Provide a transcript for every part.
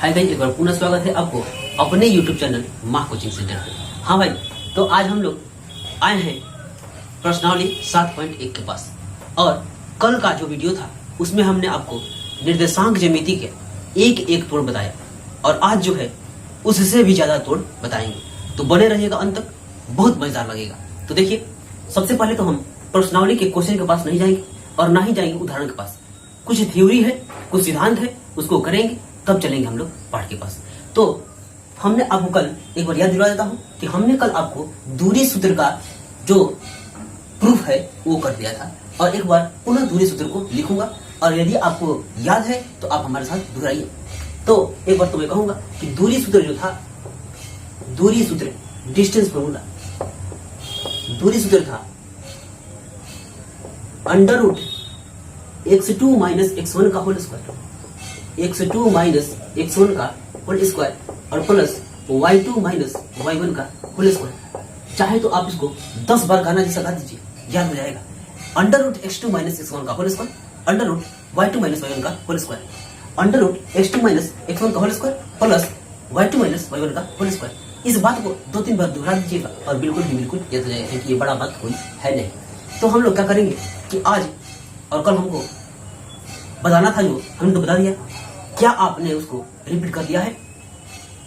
Hi guys, एक बार पुनः स्वागत है आपको अपने YouTube चैनल माह कोचिंग सेंटर पे। हाँ भाई, तो आज हम लोग आए हैं प्रश्नावली 7.1 के पास। और कल का जो वीडियो था उसमें हमने आपको निर्देशांक ज्यामिति के एक एक तोड़ बताया, और आज जो है उससे भी ज्यादा तोड़ बताएंगे। तो बने रहिएगा अंत तक, बहुत मजेदार लगेगा। तो देखिए, सबसे पहले तो हम प्रश्नावली के क्वेश्चन के पास नहीं जाएंगे और ना ही जाएंगे उदाहरण के पास। कुछ थ्योरी है, कुछ सिद्धांत है, उसको करेंगे, तब चलेंगे हम लोग पाठ के पास। तो हमने आपको कल एक बार याद दिला देता हूं कि हमने कल आपको दूरी सूत्र का जो प्रूफ है वो कर दिया था, और एक बार पुनः दूरी सूत्र को लिखूंगा, और यदि आपको याद है तो आप हमारे साथ दोहराइए। तो एक बार तो मैं कहूंगा कि दूरी सूत्र जो था, दूरी सूत्र डिस्टेंस फॉर्मूला, दूरी सूत्र था under root x2 minus x1 का whole square, x2 minus x1 का होल स्क्वायर, और प्लस y2 माइनस y1 का होल स्क्वायर। चाहे तो आप इसको 10 बार गाना जैसा गा दीजिए, याद हो जाएगा। Under root x2 minus x1 का whole square, under root y2 minus y1 का whole square, under root x2 minus x1 का whole square plus y2 minus y1 का होल स्क्वायर। इस बात को 2-3 बार दोहरा दीजिएगा और बिल्कुल याद हो जाएगा, क्योंकि ये बड़ा बात कोई है नहीं। तो हम लोग क्या करेंगे कि आज और कल हमको बताना था, जो हमने तो बता दिया। क्या आपने उसको रिपीट कर लिया है?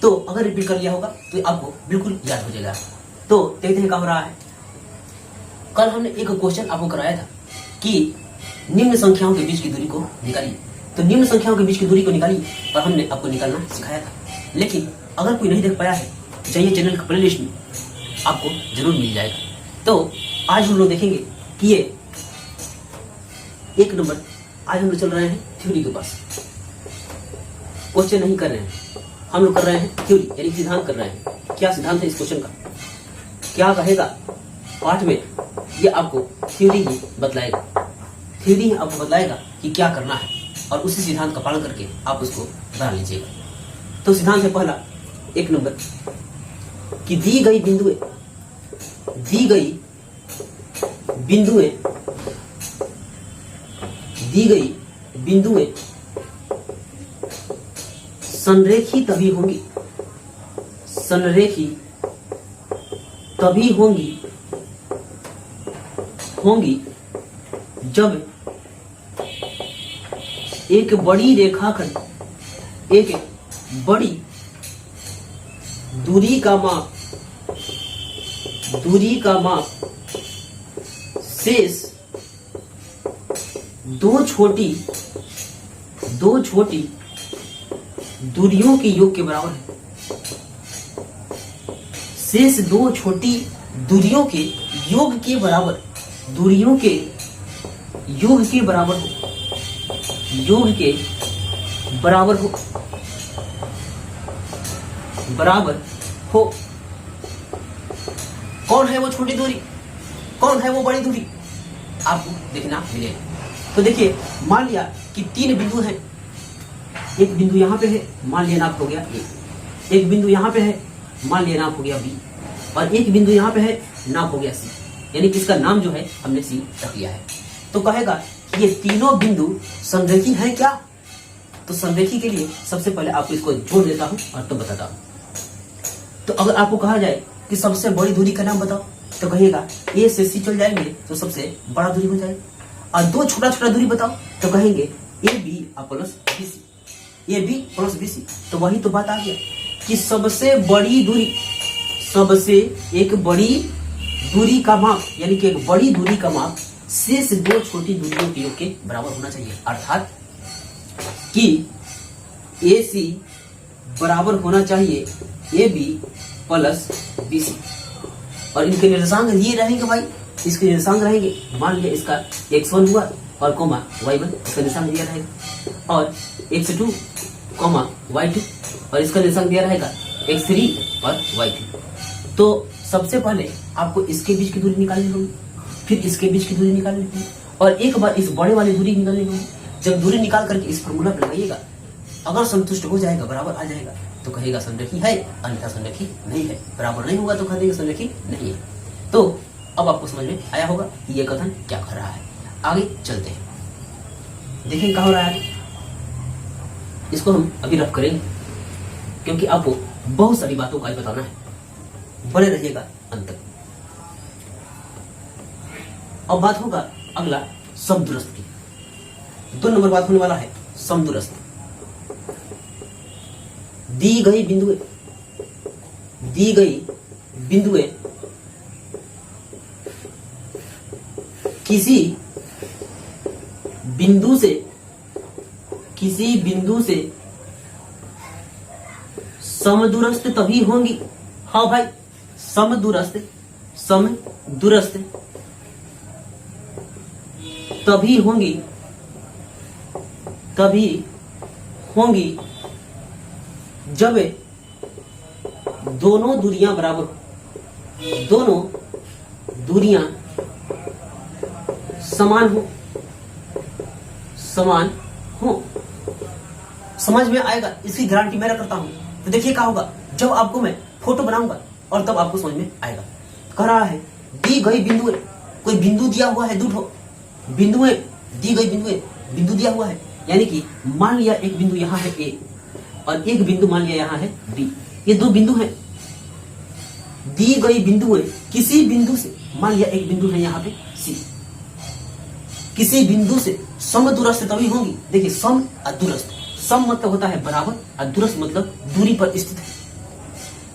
तो अगर रिपीट कर लिया होगा तो आपको बिल्कुल याद हो जाएगा। तो देखते हैं क्या हो रहा है। कल हमने एक क्वेश्चन आपको कराया था कि निम्न संख्याओं के बीच की दूरी को निकालिए। तो निम्न संख्याओं के बीच की दूरी को निकालिए, और हमने आपको निकालना सिखाया था। लेकिन अगर कोई नहीं देख पाया है, चाहिए चैनल की प्लेलिस्ट में आपको जरूर मिल जाएगा। तो आज हम लोग देखेंगे कि ये एक नंबर, आज हम लोग चल रहे हैं थ्योरी के पास। क्वेश्चन नहीं कर रहे हैं, हम लोग कर रहे हैं थ्योरी, यानी सिद्धांत कर रहे हैं। क्या सिद्धांत है इस क्वेश्चन का, क्या कहेगा पाठ में, ये आपको थ्योरी ही बतलाएगा। थ्योरी ही आपको बतलाएगा कि क्या करना है, और उसी सिद्धांत का पालन करके आप उसको बना लीजिएगा। तो सिद्धांत है पहला, एक नंबर, कि दी गई बिंदुएं संरेखी तभी होंगी जब एक बड़ी रेखाखंड एक बड़ी दूरी का माप शेष दो छोटी दूरियों के योग के बराबर है। शेष दो छोटी दूरियों के योग के बराबर, दूरियों के योग के बराबर हो। कौन है वो छोटी दूरी, कौन है वो बड़ी दूरी, आपको देखना मिलेगा। तो देखिए, मान लिया कि 3 बिंदु हैं। एक बिंदु यहाँ पे है, मान लिया नाप हो गया A। एक बिंदु यहाँ पे है, मान लिया नाप हो गया B। और एक बिंदु यहाँ पे है, नाप हो गया C। यानी कि इसका नाम जो है हमने C रख लिया है। तो कहेगा कि ये तीनों बिंदु संरेखी हैं क्या? तो संरेखी के लिए सबसे पहले आपको इसको जोड़ देता हूँ और तो बताता हूँ। तो अगर आपको कहा जाए कि सबसे बड़ी दूरी का नाम बताओ, तो कहिएगा A से C चल जाएंगे तो सबसे बड़ा दूरी हो जाएगा। और दो छोटा छोटा दूरी बताओ, तो कहेंगे AB plus BC, AB plus BC। तो वही तो बात आ गया कि सबसे एक बड़ी दूरी का माप, यानी कि एक बड़ी दूरी का माप शेष दो छोटी दूरियों के योग के बराबर होना चाहिए। अर्थात कि AC बराबर होना चाहिए AB प्लस BC। और इनके निर्देशांक ये रहेंगे भाई, इसके निर्देशांक रहेंगे, मान लिया इसका x1 हुआ और कोमा y1, इसका निर्देशांक दिया रहेगा, और x2 कोमा y2, और इसका निर्देशांक दिया रहेगा x3 और y3। तो सबसे पहले आपको इसके बीच की दूरी निकालनी होगी, फिर इसके बीच की दूरी निकालनी होगी, और एक बार इस बड़े वाली दूरी निकालनी होगी। जब दूरी निकाल करके इस फॉर्मूला पर लगाइएगा, अगर संतुष्ट हो जाएगा, बराबर आ जाएगा, तो कहेगा संरेखी है, अन्यथा संरेखी नहीं है। बराबर नहीं होगा तो कह देगा संरेखी नहीं है। तो अब आपको समझ में आया होगा कि ये कथन क्या कर रहा है। आगे चलते हैं, देखें क्या हो रहा है। इसको हम अभी रफ करेंगे। क्योंकि आपको बहुत सारी बातों का ही बताना है। बने रहिएगा अंत तक। अब बात होगा अगला समदूरस्थ की। 2 नंबर बात होने वाला है समदूरस्थ। दी गई बिंदुएं किसी बिंदु से समदूरस्थ तभी होंगी। हाँ भाई, समदूरस्थ तभी होंगी जब दोनों दूरियां बराबर हो। दोनों दूरियां समान हो। समझ में आएगा, इसकी गारंटी मैं करता हूं। तो देखिए क्या होगा, जब आपको मैं फोटो बनाऊंगा और तब आपको समझ में आएगा। कह रहा है दी गई बिंदुएं, कोई बिंदु दिया हुआ है, दूठो बिंदुएं, दी गई बिंदु दिया हुआ है, यानी कि मान लिया एक बिंदु यहाँ है ए और एक बिंदु मान लिया यहाँ है बी। ये 2 बिंदु हैं। दी गई बिंदुएं किसी बिंदु से, मान लिया एक बिंदु है यहाँ पे सी, किसी बिंदु से समदूरस्थ तभी होंगी। देखिए सम और दूरस्थ, सम मतलब होता है बराबर और दूरस्थ मतलब दूरी पर स्थित है।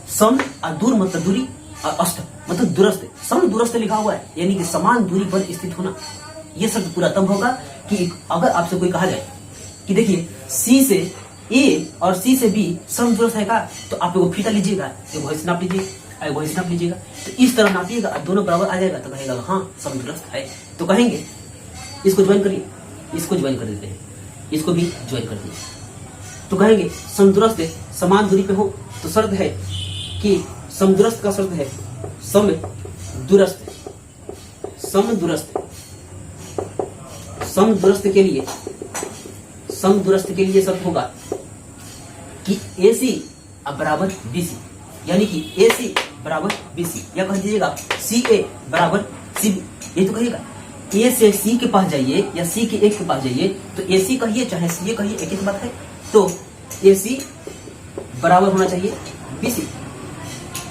सम और दूर मतलब दूरी और अस्त मतलब दूरस्थ। सम दूरस्थ लिखा हुआ है, यानी कि समान दूरी पर स्थित होना। यह शब्द पूरा तब होगा कि अगर आपसे कोई कहा जाए कि देखिए सी से ए और सी से बी समदूरस्थ है का, तो आप वो फीता लीजिएगा, एक ऐसे नाप लीजिएगा, एक ऐसे नाप लीजिएगा, तो इस तरह नापिएगा और दोनों बराबर आ जाएगा, तो कहेगा हाँ समदूरस्थ है। तो कहेंगे इसको ज्वाइन करिए, इसको ज्वाइन कर देते हैं, इसको भी ज्वाइन कर दीजिए, तो कहेंगे समदूरस्थ समान दूरी पे हो। तो शर्त है कि समदूरस्थ का शर्त है समदूरस्थ के लिए शर्त होगा कि AC बराबर BC, यानी कि AC बराबर BC, या कह दीजिएगा CA बराबर CB। ये तो कहिएगा A से C के पास जाइए या C के एक के पास जाइए तो AC कहिए चाहे CA कहिए, एक ही बात है। तो AC बराबर होना चाहिए BC,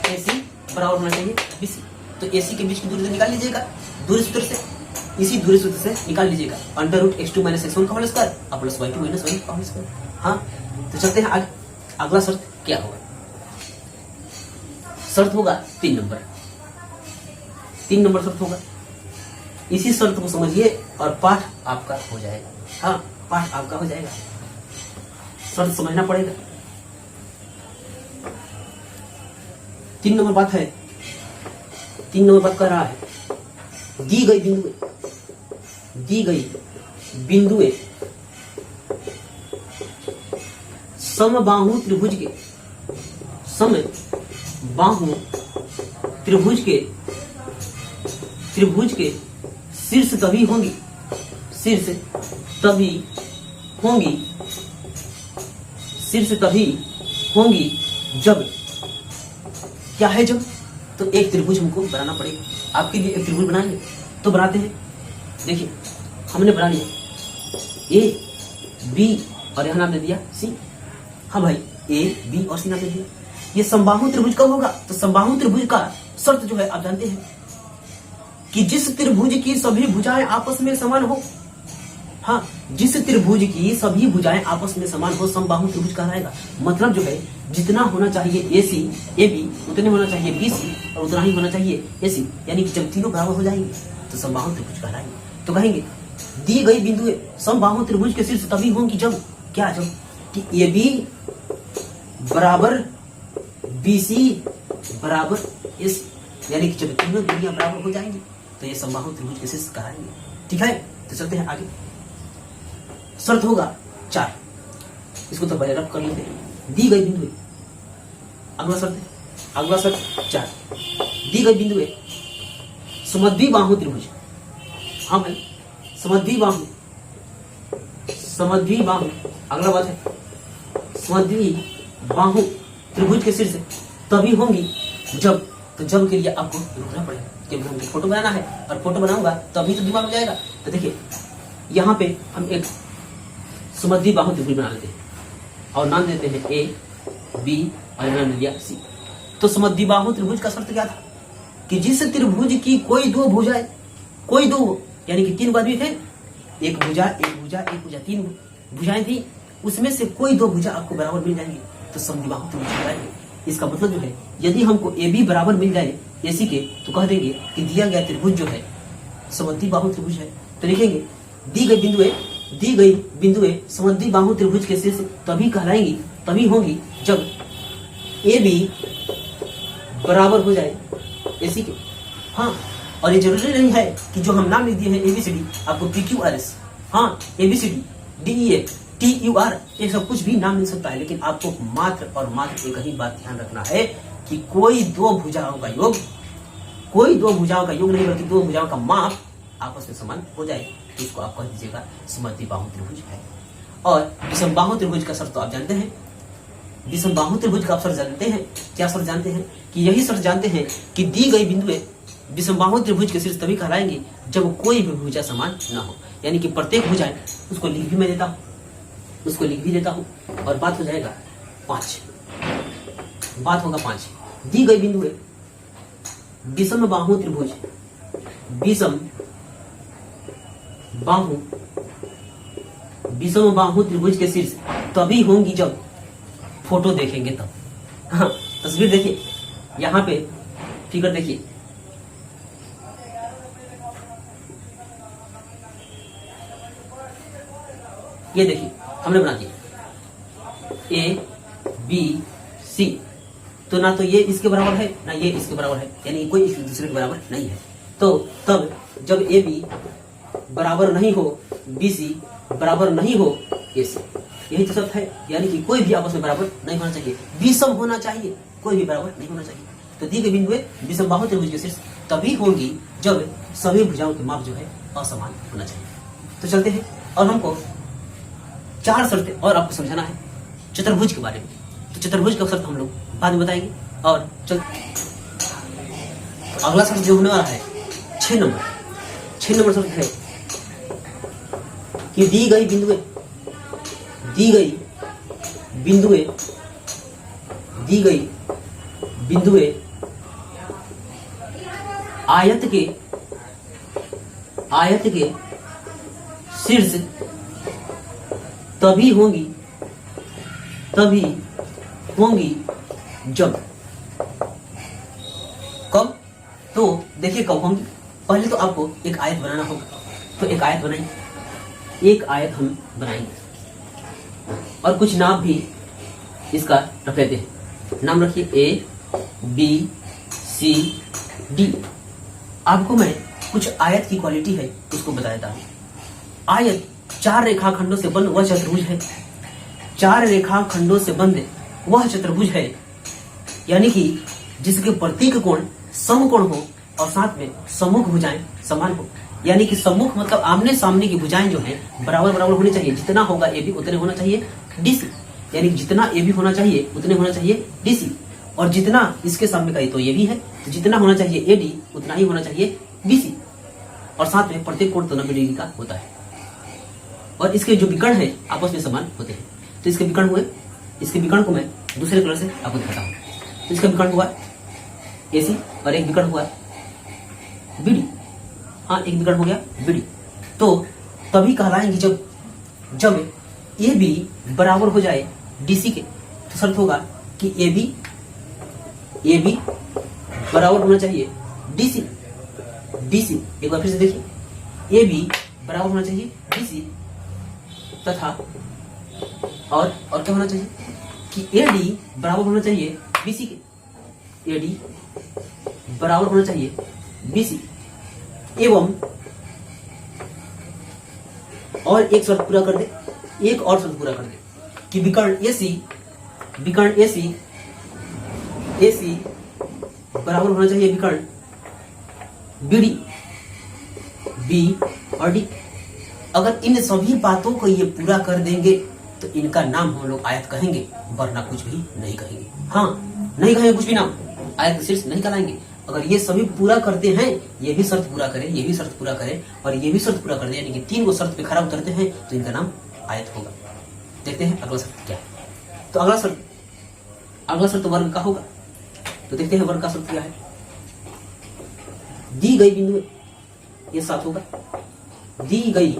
AC बराबर होना चाहिए BC। तो AC के बीच की दूरी निकाल लीजिएगा, दूरी सूत्र से, इसी दूरी सूत्र से निकाल लीजिएगा √x2 - x1 का whole square plus y2 - y का होल स्क्वायर। हाँ, तो चलते हैं आगे। अगला शर्त क्या होगा? शर्त होगा 3 नंबर। 3 नंबर शर्त होगा। इसी शर्त को समझिए और पाठ आपका हो जाएगा। हाँ, पाठ आपका हो जाएगा। शर्त समझना पड़ेगा। 3 नंबर बात है, 3 नंबर बात कर रहा है दी गई बिंदुएं समबाहु त्रिभुज के शीर्ष तभी होंगी जब, क्या है जब? तो एक त्रिभुज हमको बनाना पड़ेगा। आपके लिए एक त्रिभुज बनाएंगे तो बनाते हैं। देखिए हमने बना लिया A B और यहाँ नाम दे दिया C। हाँ भाई, A B और C नाम दे दिया। ये समबाहु त्रिभुज कब होगा? तो समबाहु त्रिभुज का शर्त जो है आप जानते हैं कि जिस त्रिभुज की सभी भुजाएं आपस में समान हो। हाँ, जिस त्रिभुज की सभी भुजाएं आपस में समान हो समबाहु त्रिभुज कहलाएगा। मतलब जो है जितना होना चाहिए AC AB उतने होना चाहिए BC और उतना ही होना चाहिए AC, यानी कि जब तीनों बराबर हो जाएंगे तो समबाहु त्रिभुज कहलाएंगे। तो कहेंगे दी गई बिंदुएं समबाहु त्रिभुज के शीर्ष तभी होंगी जब, क्या? जब कि AB बराबर BC बराबर AC, यानी कि जब तीनों दूरियां बराबर हो जाएंगी तो ये समबाहु त्रिभुज के शीर्ष कहलाएंगे। ठीक है, तो चलते हैं आगे। शर्त होगा 4, इसको तो पहले रब कर लेते हैं। दी गई बिंदुएं, अगला शर्त 4, दी गई बिंदुएं समद्विबाहु त्रिभुज। हाँ भाई, समद्विबाहु, अगला बात है समद्विबाहु त्रिभुज के शीर्ष तभी होंगी जब। तो जब के लिए आपको रुकना पड़ेगा क्योंकि हमको फोटो बनाना है और फोटो बनाऊंगा तभी तो दिमाग में जाएगा। तो देखिए यहाँ पे हम एक समद्विबाहु त्रिभुज बना लेते हैं और नाम देते हैं A बी और इन्होंने मिल गया सी। तो समद्विबाहु त्रिभुज का शर्त क्या था कि जिस त्रिभुज की कोई दो भुजाएं, कोई दो यानी कि तीन बाजू थे, एक भुजा एक भुजा एक भुजा, तीन भुजाएं थी, उसमें से कोई दो भुजा आपको बराबर मिल जाएंगे तो समद्विबाहु त्रिभुज कहलाएंगे। इसका मतलब जो है यदि हमको ए बी बराबर मिल जाए एसी के तो कह देंगे कि दिया गया त्रिभुज जो है समद्विबाहु त्रिभुज है। तो लिखेंगे दी गई बिंदुएं समद्विबाहु त्रिभुज के शीर्ष तभी कहलाएंगी, तभी होंगी जब ए बी बराबर हो जाए एसी के। हाँ, और ये जरूरी नहीं है कि जो हम नाम लिख दिए हैं एबीसीडी आपको PQRS, हाँ ABCD DEF TUR ये सब कुछ भी नाम मिल सकता है, लेकिन आपको मात्र और मात्र एक ही बात ध्यान रखना है कि कोई दो भुजाओं का योग नहीं बल्कि दो भुजाओं का माप आपस में समान हो जाए तो इसको आप कह दीजिएगा समद्विबाहु त्रिभुज है। और विषमबाहु त्रिभुज का शर्त तो आप जानते हैं, विषमबाहु त्रिभुज का आप शर्त जानते हैं, क्या शर्त जानते हैं कि यही शर्त जानते हैं कि दी गई बिंदुएं विषमबाहु त्रिभुज के शीर्ष तभी कहलाएंगे जब कोई भी भुजा समान न हो, यानी कि प्रत्येक भुजाएं, उसको लिख भी देता हूं और बात हो जाएगा 5, बात होगा 5। दी गई बिंदुएं विषमबाहु त्रिभुज, विषमबाहु त्रिभुज के शीर्ष तभी होंगी जब फोटो देखेंगे तब। हाँ, तस्वीर देखिए, यहाँ पे फिगर देखिए, ये देखिए हमने बना दिया ABC, तो ना तो ये इसके बराबर है ना ये इसके बराबर है, यानी कोई एक दूसरे के बराबर नहीं है। तो तब जब AB बराबर नहीं हो BC बराबर नहीं हो AC, यही तो शर्त है, यानी कि कोई भी आपस में बराबर नहीं होना चाहिए, विषम होना चाहिए, कोई भी बराबर नहीं होना चाहिए। तो दी गई बिंदुएं विषमबाहु त्रिभुज के शीर्ष तभी होंगी जब सभी भुजाओं के माप जो है असमान होना चाहिए। तो चलते हैं और हमको 4 शर्तें और आपको समझाना है चतुर्भुज के बारे में। तो चतुर्भुज का शर्त हम लोग बाद में बताएंगे। और चल तो अगला शर्त जो होने वाला है 6 नंबर शर्त है कि दी गई बिंदुएं आयत के शीर्ष तभी होंगी जब, कब, तो देखिए कब होंगी। पहले तो आपको एक आयत बनाना होगा, तो एक आयत बनाइए, एक आयत हम बनाएंगे और कुछ नाम भी इसका रख लेते हैं। नाम रखिए ABCD। आपको मैं कुछ आयत की क्वालिटी है उसको बता देता हूं। आयत 4 रेखाखंडों से बंद वह चतुर्भुज है, 4 रेखाखंडों से बंद वह चतुर्भुज है, यानी कि जिसके प्रतीक कोण समकोण हो और साथ में सम्मुख भुजाएं समान हो, यानी कि सम्मुख मतलब आमने सामने की भुजाएं जो है बराबर होनी चाहिए। जितना होगा AB उतने होना चाहिए DC, यानी जितना AB होना चाहिए उतने होना चाहिए DC, और जितना इसके सामने का तो ये भी है, तो जितना होना चाहिए AD उतना ही होना चाहिए BC, और साथ में प्रत्येक कोण तो 90 डिग्री का होता है, और इसके जो विकर्ण है आपस में समान होते हैं। तो इसके विकर्ण हुए, इसके विकर्ण को मैं दूसरे कलर से आपको दिखाता हूँ। तो इसका विकर्ण हुआ AC और एक विकर्ण हुआ BD, हाँ एक विकर्ण हो गया BD। तो तभी कहलाएंगे जब AB बराबर हो जाए DC के। तो शर्त होगा कि AB बराबर होना चाहिए DC, एक बार फिर से देखिए, AB बराबर होना चाहिए DC तथा और क्या होना चाहिए कि AD बराबर होना चाहिए BC के, AD बराबर होना चाहिए BC, एवं और एक शर्त पूरा कर दे, एक और शर्त पूरा कर दे कि विकर्ण AC बराबर होना चाहिए विकर्ण BD, B और D। अगर इन सभी बातों को ये पूरा कर देंगे तो इनका नाम हम लोग आयत कहेंगे, वरना कुछ भी नहीं कहेंगे। हाँ, नहीं कहेंगे कुछ भी नाम, आयत शीर्ष नहीं कहलाएंगे। अगर ये सभी पूरा करते हैं, ये भी शर्त पूरा करें, ये भी शर्त पूरा करें और ये भी शर्त पूरा कर दें, यानी कि 3 को शर्त पे खरा उतरते हैं, तो इनका नाम आयत होगा। देखते हैं अगला शर्त क्या है। तो अगला शर्त अगला शर्त वर्ग का होगा। तो देखते हैं वर्ग का शर्त क्या है। दी गई बिंदु में ये 7 होगा। दी गई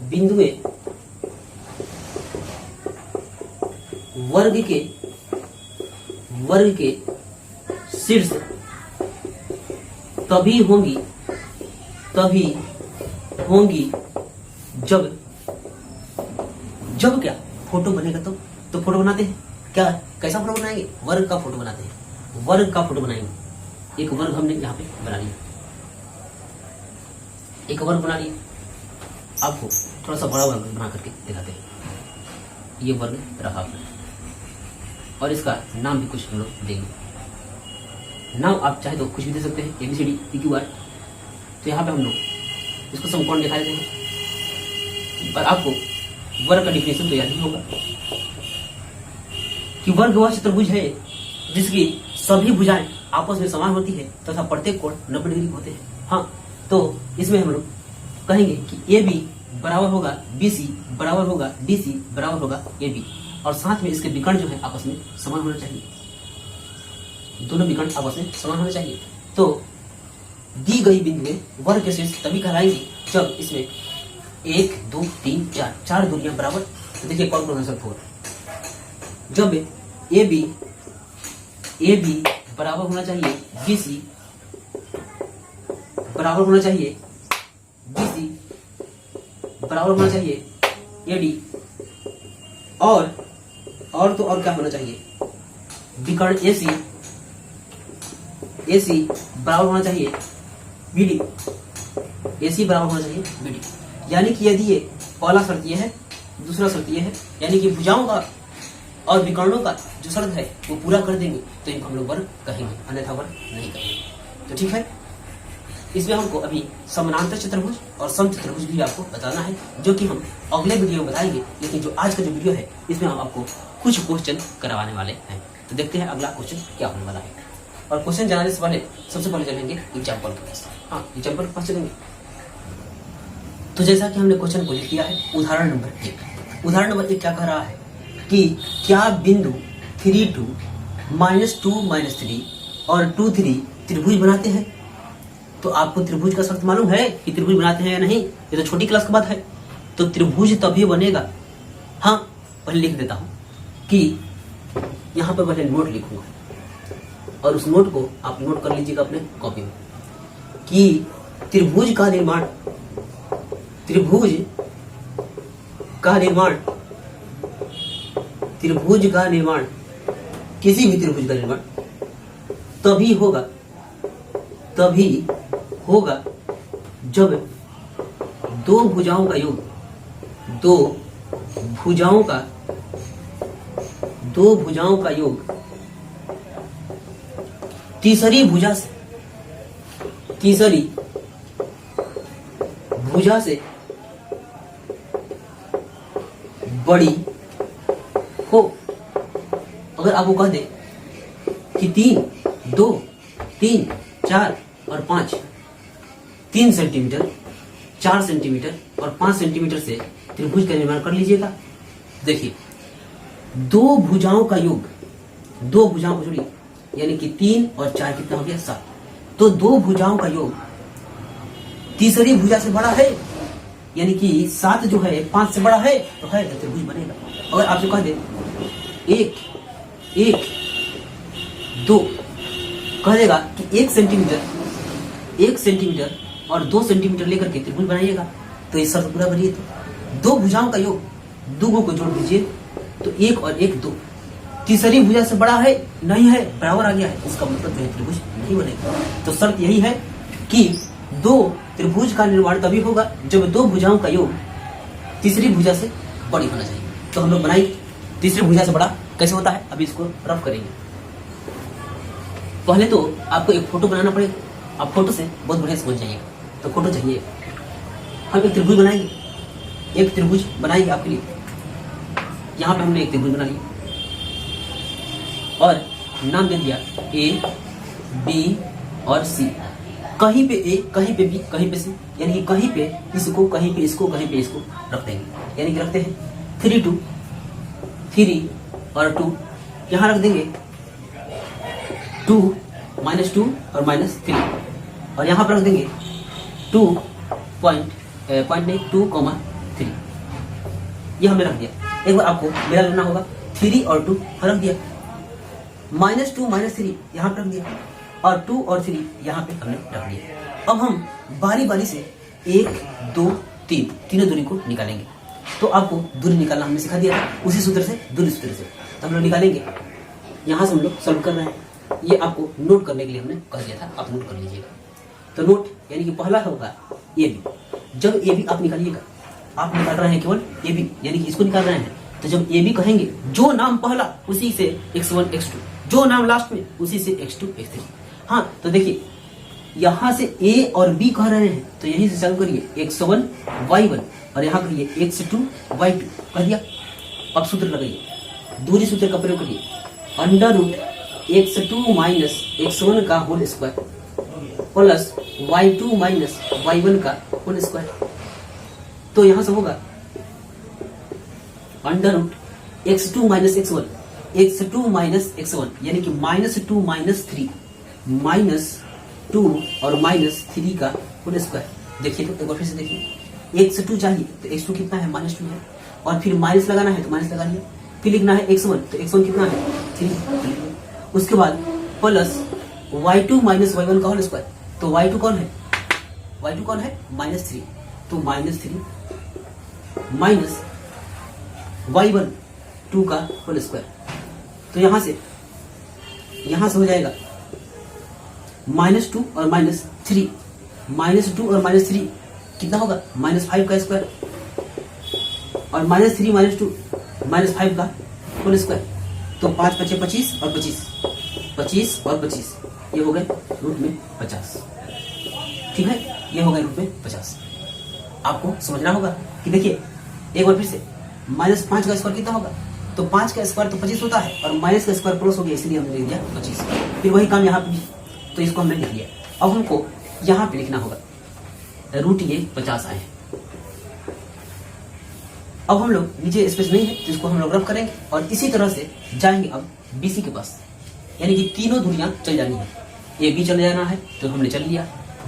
बिंदु में वर्ग के शीर्ष तभी होंगी जब क्या फोटो बनेगा। तो फोटो बनाते हैं क्या, कैसा फोटो बनाएंगे, वर्ग का फोटो बनाते हैं, वर्ग का फोटो बनाएंगे। एक वर्ग हमने यहाँ पे बना लिया, एक वर्ग बना लिया। आपको थोड़ा सा बड़ा वर्ग बना करके दिखाते हैं। ये वर्ग रहा आपने, और इसका नाम भी कुछ हम लोग देंगे। नाम आप चाहे तो कुछ भी दे सकते हैं, ABCD PQR। तो यहाँ पे हम लोग इसको समकोण दिखा देते हैं। पर आपको वर्ग का डिफिनेशन तो याद नहीं होगा कि वर्ग वह चतुर्भुज है जिसकी सभी भुजाएं आपस में समान होती है तथा प्रत्येक कोण 90 डिग्री होते हैं। हाँ, तो इसमें हम लोग कहेंगे कि AB बराबर होगा BC बराबर होगा DC बराबर होगा AB, और साथ में इसके विकर्ण जो है आपस में समान होना चाहिए। दोनों विकर्ण आपस में समान होना चाहिए। तो दी गई बिंदु में वर्ग के शीर्ष तभी कहलाएंगे जब इसमें 1 2 3 4 दूरियां बराबर। तो देखिए कौन कौन सा होगा। जब AB बराबर होना चाहिए BC बराबर होना चाहिए BC बराबर होना चाहिए AD, और क्या होना चाहिए, विकर्ण AC बराबर होना चाहिए BD, AC बराबर होना चाहिए BD। यानी कि यदि ये पहला शर्त ये है, दूसरा शर्त ये है, यानी कि भुजाओं का और विकर्णों का जो शर्त है वो पूरा कर देंगे तो इनको हम लोग वर्ग कहेंगे, अन्यथा वर्ग नहीं कहेंगे। तो ठीक है, इसमें हमको अभी समानांतर चतुर्भुज और समचतुर्भुज भी आपको बताना है, जो कि हम अगले वीडियो में बताएंगे। लेकिन जो आज का जो वीडियो है इसमें हम आपको कुछ क्वेश्चन करवाने वाले हैं। तो देखते हैं अगला क्वेश्चन क्या होने वाला है। और क्वेश्चन जानने से पहले सबसे पहले चलेंगे एग्जाम्पल के पास। हाँ, एग्जाम्पल के पास चलेंगे। तो जैसा कि हमने क्वेश्चन को लिख दिया है, उदाहरण नंबर 1। उदाहरण नंबर 1 क्या कह रहा है कि क्या बिंदु 3 2 -2 -3 और 2 3 त्रिभुज बनाते हैं। तो आपको त्रिभुज का शर्त मालूम है कि त्रिभुज बनाते हैं या नहीं, ये तो छोटी क्लास की बात है। तो त्रिभुज तभी बनेगा। हाँ, पहले लिख देता हूं कि यहां पर पहले नोट लिखूंगा, और उस नोट को आप नोट कर लीजिएगा अपने कॉपी में कि त्रिभुज का निर्माण किसी भी त्रिभुज का निर्माण तभी होगा जब दो भुजाओं का योग तीसरी भुजा से बड़ी हो। अगर आपको कह दे कि 3 2 3 4 और 5 3 सेंटीमीटर 4 सेंटीमीटर और 5 सेंटीमीटर से त्रिभुज का निर्माण कर लीजिएगा। देखिए, दो भुजाओं को जोड़िए, यानी कि 3 और 4 कितना हो गया 7। तो दो भुजाओं का योग तीसरी भुजा से बड़ा है, यानी कि 7 जो है 5 से बड़ा है, तो त्रिभुज बनेगा। अगर आपसे कह दे 1 1 2, कह देगा कि 1 सेंटीमीटर और 2 सेंटीमीटर लेकर के त्रिभुज बनाइएगा, तो ये शर्त पूरा बनिए। तो दो भुजाओं का योग, दो को जोड़ दीजिए, तो 1 और 1 2। तीसरी भुजा से बड़ा है नहीं है, बराबर आ गया है, इसका मतलब जो है त्रिभुज नहीं बनेगा। तो शर्त यही है कि दो त्रिभुज का निर्माण तभी होगा जब दो भुजाओं का योग तीसरी भुजा से बड़ी होना चाहिए। तो हम लोग बनाएंगे तीसरी भुजा से बड़ा कैसे होता है, अभी इसको रफ करेंगे। पहले तो आपको एक फोटो बनाना पड़ेगा, आप फोटो से बहुत बढ़िया समझ जाइएगा। तो फोटो चाहिए, हम एक त्रिभुज बनाएंगे, एक त्रिभुज बनाएंगे आपके लिए। यहाँ पे हमने एक त्रिभुज बना लिया और नाम दे दिया A B और C। कहीं पे A, कहीं पे B, कहीं पे C, यानी कि कहीं पे इसको, कहीं पे इसको, कहीं पे इसको रख देंगे। यानी कि रखते हैं 3 2 3 और 2 यहाँ रख देंगे, 2 -2 और -3, और यहाँ पर रख देंगे 2.3। ये हमने रख दिया। एक बार आपको मेरा लेना होगा, 3 और 2 रख दिया, -2 -3 यहाँ पर रख दिया, और 2 और 3 यहाँ पे हमने रख दिया। अब हम बारी बारी से 1 2 3 तीनों दूरी को निकालेंगे। तो आपको दूरी निकालना हमने सिखा दिया था, उसी सूत्र से, दूरी सूत्र से। तो हम लोग निकालेंगे, यहाँ से हम लोग सॉल्व कर रहे हैं। ये आपको नोट करने के लिए हमने कह दिया था, आप नोट कर लीजिएगा। तो नोट यानी कि पहला होगा ए बी। जब ए बी आप निकालिएगा, आप निकाल रहे हैं केवल ए बी, यानी कि इसको निकाल रहे हैं, तो जब ए बी कहेंगे, जो नाम पहला उसी से x1 x2, जो नाम लास्ट में उसी से x2 x3। हाँ, तो देखिए यहाँ से ए और बी कह रहे हैं, तो यहीं से चालू करिए, x1 y1, और यहाँ करिए x2 y2 कह दिया। अब सूत्र लगाइए, दूरी सूत्र का प्रयोग करिए, √x2 - x1 का whole square plus y2 - y1 का होल स्क्वायर। तो यहां से होगा √x2 - x1, x2 - x1 यानी कि -2 -3, -2 और -3 का होल स्क्वायर। देखिए तो एक बार फिर से देखिए, x2 चाहिए तो x2 कितना है, -2 है, और फिर माइनस लगाना है तो माइनस लगा लिया, फिर लिखना है x1, तो x1 कितना है, 3। उसके बाद प्लस y2 - y1 का होल स्क्वायर। तो y2 कौन है, y2 कौन है, -3, तो -3 माइनस y1 2 का होल स्क्वायर। तो यहां से हो जाएगा -2 और -3, -2 और -3 कितना होगा, -5 का स्क्वायर, और -3 -2 -5 का होल स्क्वायर। तो 5 × 5 = 25 और 25, 25 और 25, ये हो गए रूट में 50। ठीक है, ये हो गए रूट में 50। आपको समझना होगा कि देखिए एक बार फिर से, -5 का स्क्वायर कितना होगा, तो 5 का स्क्वायर तो 25 होता है, और माइनस का स्क्वायर प्लस हो गया, इसलिए हमने लिख दिया 25। फिर वही काम यहाँ पे भी, तो इसको हमने लिख लिया। अब हमको यहाँ पे लिखना होगा, रूट ये 50 आए हैं। अब हम लोग नीचे स्पेस नहीं है, तो इसको हम लोग रफ करेंगे, और इसी तरह से जाएंगे अब BC के पास, यानी कि तीनों दूरियां चल जानी है। AB चल जाना है तो हमने चल लिया,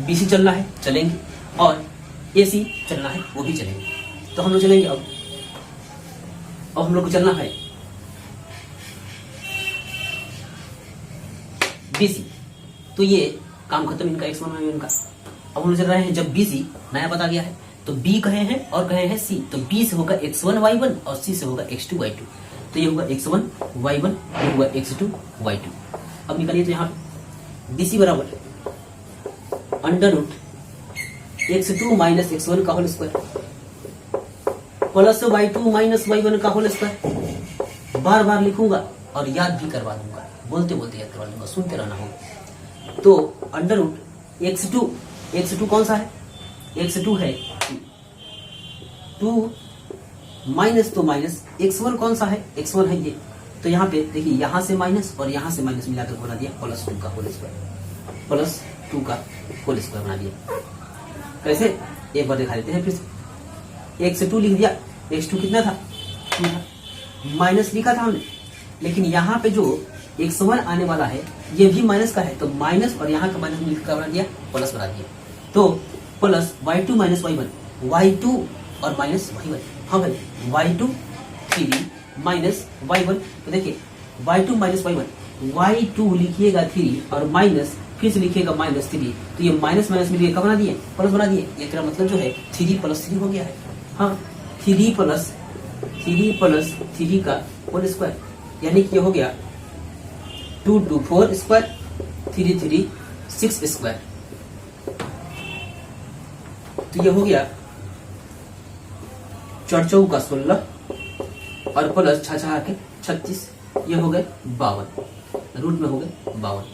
BC चलना है चलेंगे, और AC चलना है वो भी चलेंगे। तो हम लोग चलेंगे अब हम लोग को चलना है BC। तो ये काम खत्म इनका, x1 y1 का। अब हम लोग चल रहे हैं, जब BC नया पता गया है तो B कहे हैं और कहे हैं C, तो B से होगा x1 y1 और C से होगा x2 y2। तो ये होगा x1 y1, ये होगा x2 y2। अब निकालिए, तो यहाँ BC बराबर √x2 - x1 का whole square plus y2 - y1 का होल स्क्वायर। बार बार लिखूंगा और याद भी करवा दूंगा, बोलते बोलते याद करवा दूंगा, सुनते रहना होगा। तो √x2 कौन सा है, x2 है 2, माइनस तो माइनस, x1 कौन सा है, x1 है ये। तो यहाँ पे देखिए, यहाँ से माइनस और यहाँ से माइनस मिलाकर बना दिया +2 का होल स्क्वायर, +2 का होल स्क्वायर बना दिया। कैसे, एक बार दिखा देते हैं फिर से। x2 लिख दिया, x2 कितना था, 2 था, माइनस लिखा था हमने, लेकिन यहाँ पे जो x1 आने वाला है ये भी माइनस का है, तो माइनस और यहाँ का माइनस मिलकर बना दिया, प्लस बना दिया। तो प्लस y2 - y1, y2 और माइनस y1। हाँ भाई, y2 3 माइनस y1। तो देखिए y2 - y1, y2 लिखिएगा 3 और माइनस, फिर से लिखिएगा -3। तो ये माइनस माइनस मिलकर क्या बना दिए, प्लस बना दिए। ये तेरा मतलब जो है 3 + 3 हो गया है। हाँ, 3 + 3 का होल स्क्वायर, यानी कि ये हो गया 2 2 4 स्क्वायर, 3 3 6 स्क्वायर। तो ये हो गया 4 4 का 16 और प्लस 6 6 के 36, ये हो गए 52, रूट में हो गए 52।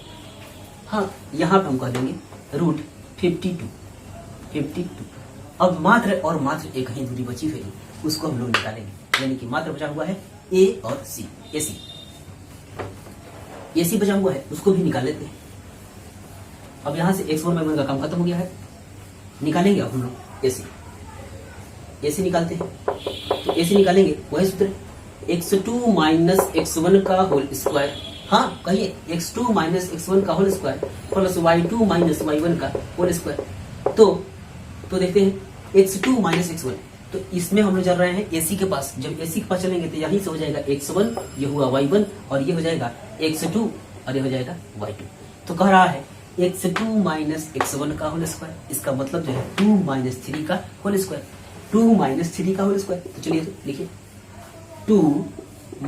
हाँ, यहाँ पे हम कह देंगे √52। अब मात्र और मात्र एक ही दूरी बची हुई, उसको हम लोग निकालेंगे, यानी कि मात्र बचा हुआ है A और C, AC बचा हुआ है, उसको भी निकाल लेते हैं। अब यहाँ से x1 y1 का काम खत्म हो गया है, निकालेंगे अब हम लोग AC निकालते हैं। तो AC निकालेंगे, वही सूत्र x2 माइनस x1 का होल स्क्वायर, हाँ कहिए x2 माइनस x1 का whole square plus y2 minus y1 का होल स्क्वायर। तो देखते हैं x2 माइनस x1, तो इसमें हम लोग चल रहे हैं AC के पास। जब AC के पास चलेंगे तो यहीं से हो जाएगा x1, ये हुआ y1 और ये हो जाएगा x2 और ये हो जाएगा y2। तो कह रहा है x2 माइनस x1 का होल स्क्वायर, इसका मतलब जो है 2 माइनस 3 का होल स्क्वायर, 2 माइनस 3 का होल स्क्वायर। तो चलिए तो लिखिए 2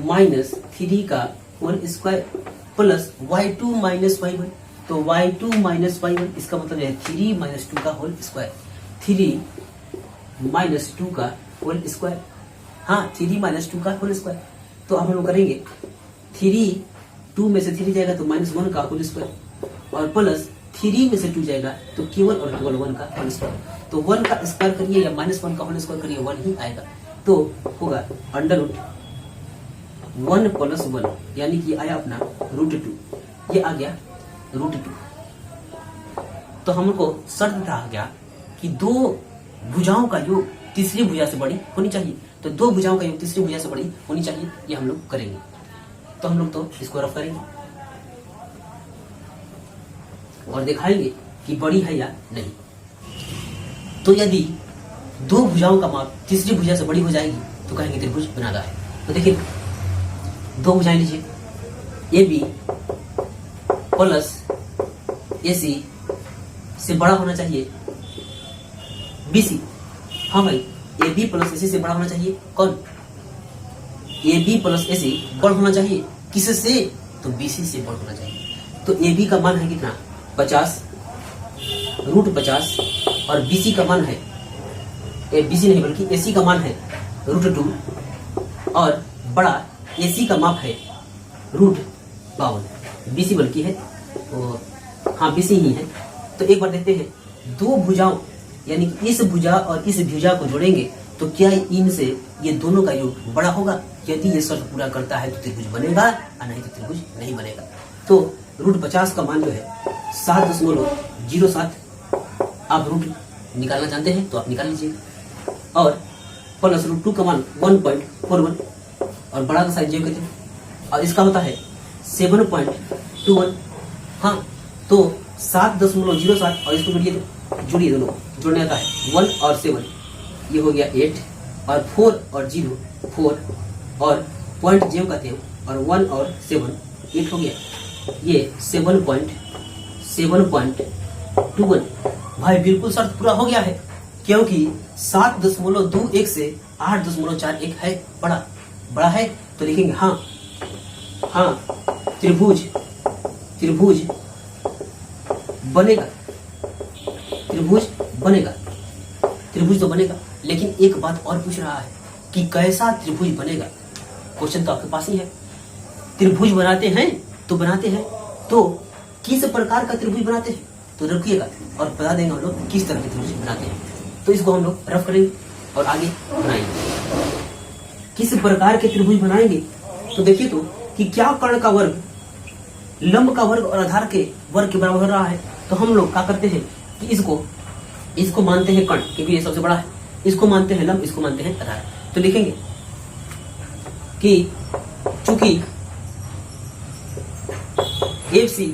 माइनस 3 का whole square plus y2 minus y1, तो y2 माइनस y1 इसका मतलब है 3 माइनस 2 का होल स्क्वायर, 3 माइनस 2 का होल स्क्वायर, हाँ 3 माइनस 2 का होल स्क्वायर। तो हम लोग करेंगे 2 में से 3 जाएगा तो -1 का होल स्क्वायर और प्लस 3 में से 2 जाएगा तो केवल और केवल 1 का होल स्क्वायर। तो 1 का स्क्वायर करिए या -1 का होल स्क्वायर करिए 1 ही आएगा, तो होगा अंडर रूट 1 प्लस 1 यानी कि आया अपना √2, ये आ गया √2। तो हमको शर्त था क्या कि दो भुजाओं का योग तीसरी भुजा से बड़ी होनी चाहिए, तो दो भुजाओं का योग तीसरी भुजा से बड़ी होनी चाहिए, ये हम लोग करेंगे। तो हम लोग तो इसको रफ करेंगे और दिखाएंगे कि बड़ी है या नहीं। तो यदि दो भुजाओं का माप तीसरी भुजा से बड़ी हो जाएगी तो कहेंगे त्रिभुज बना रहा है। तो देखिए दो भुजाएं लीजिए, AB प्लस AC से बड़ा होना चाहिए BC। हाँ भाई AB प्लस AC से बड़ा होना चाहिए कौन? AB प्लस AC बड़ा होना चाहिए किससे? तो BC से बड़ा होना चाहिए। तो AB का मान है कितना? 50 √50 और BC का मान है BC नहीं बल्कि AC का मान है √2 और बड़ा AC का माप है √52, BC बल्कि है तो हाँ BC ही है। तो एक बार देखते हैं दो भुजाओं यानी कि इस भुजा और इस भुजा को जोड़ेंगे तो क्या इनसे ये दोनों का योग बड़ा होगा? यदि ये शर्त पूरा करता है तो त्रिभुज बनेगा और नहीं तो त्रिभुज नहीं बनेगा। तो √50 का मान जो है 7.07, आप रूट निकालना जानते हैं तो आप निकाल लीजिए, और प्लस √2 का मान 1.41 और बड़ा का साइज जो कहते हैं और इसका होता है 7.21। हाँ तो 7.07 और इसको जुड़िए दोनों जोड़ने आता है 1 और 7, ये हो गया 8 और 4 और 0 4 और पॉइंट जो कहते हैं और 1 और 7 8 हो गया, ये 7.21। भाई बिल्कुल शर्त पूरा हो गया है क्योंकि 7.21 से 8.41 है बड़ा है। तो लिखेंगे हाँ त्रिभुज बनेगा, त्रिभुज तो बनेगा। लेकिन एक बात और पूछ रहा है कि कैसा त्रिभुज बनेगा? क्वेश्चन तो आपके पास ही है। त्रिभुज बनाते हैं तो किस प्रकार का त्रिभुज बनाते हैं तो रखिएगा और बता देंगे हम लोग किस तरह के त्रिभुज बनाते हैं। तो इसको हम लोग रफ करेंगे और आगे बनाएंगे। किस प्रकार के त्रिभुज बनाएंगे तो देखिए तो कि क्या कर्ण का वर्ग लंब का वर्ग और आधार के वर्ग के बराबर हो रहा है। तो हम लोग क्या करते हैं कि इसको मानते हैं कर्ण क्योंकि ये सबसे बड़ा है, इसको मानते हैं लंब, इसको मानते हैं आधार। तो लिखेंगे कि चूंकि FC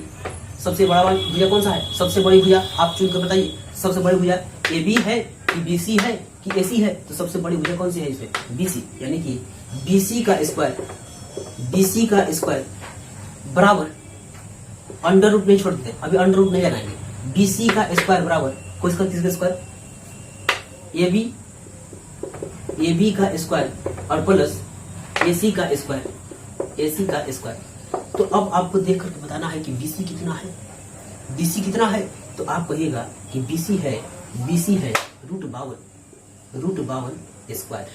सबसे बड़ा भुजा कौन सा है? सबसे बड़ी भुजा आप चुन कर बताइए। सबसे बड़ी भुजा AB है कि BC है कि AC है? तो सबसे बड़ी भुजा कौन सी है इसमें? BC, यानी कि BC का स्क्वायर बराबर अंडर रूट नहीं छोड़ते, अभी अंडर रूट नहीं लगाएंगे। BC का स्क्वायर बराबर किसका स्क्वायर? AB का स्क्वायर और प्लस AC का स्क्वायर। तो अब आपको देख करके बताना है कि BC कितना है। तो आप कहिएगा कि BC है √52 स्क्वायर।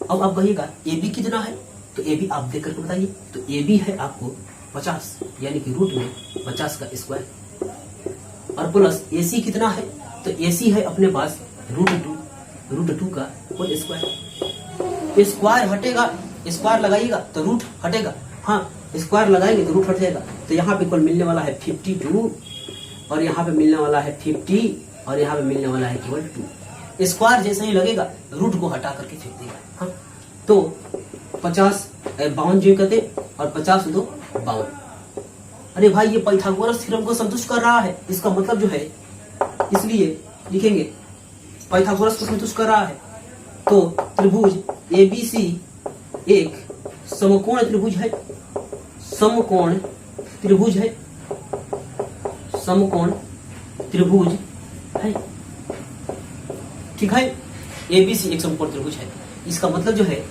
अब आप कहिएगा AB कितना है तो AB आप देख करके बताइए। तो AB है आपको 50 यानी कि रूट में 50 का स्क्वायर और प्लस AC कितना है तो AC है अपने पास √2 का होल स्क्वायर। स्क्वायर हटेगा, स्क्वायर लगाइएगा तो रूट हटेगा, हाँ स्क्वायर लगाएंगे तो रूट हट जाएगा। तो यहाँ पे कुल मिलने वाला है 52 और यहाँ पे मिलने वाला है 50 और यहाँ पे मिलने वाला है केवल 2। स्क्वायर जैसे ही लगेगा रूट को हटा करके फेंक देगा। हाँ तो 50 52 जो कहते और 50 2 52। अरे भाई ये पाइथागोरस थ्योरम को संतुष्ट कर रहा है, इसका मतलब जो है, इसलिए लिखेंगे पाइथागोरस को संतुष्ट कर रहा है। तो त्रिभुज ABC एक समकोण त्रिभुज है, समकोण त्रिभुज है, समकोण त्रिभुज है, ठीक है। ABC एक समकोण त्रिभुज है। इसका मतलब जो है,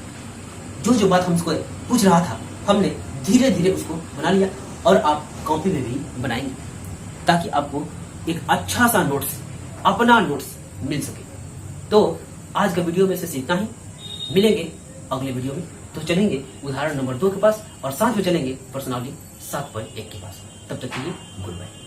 जो बात हमको पूछ रहा था हमने धीरे धीरे उसको बना लिया और आप कॉपी में भी बनाएंगे ताकि आपको एक अच्छा सा नोट्स, अपना नोट्स मिल सके। तो आज का वीडियो में से इतना ही, मिलेंगे अगले वीडियो में। तो चलेंगे उदाहरण नंबर 2 के पास और साथ में चलेंगे प्रश्नावली 7.1 के पास। तब तक के लिए गुड बाय।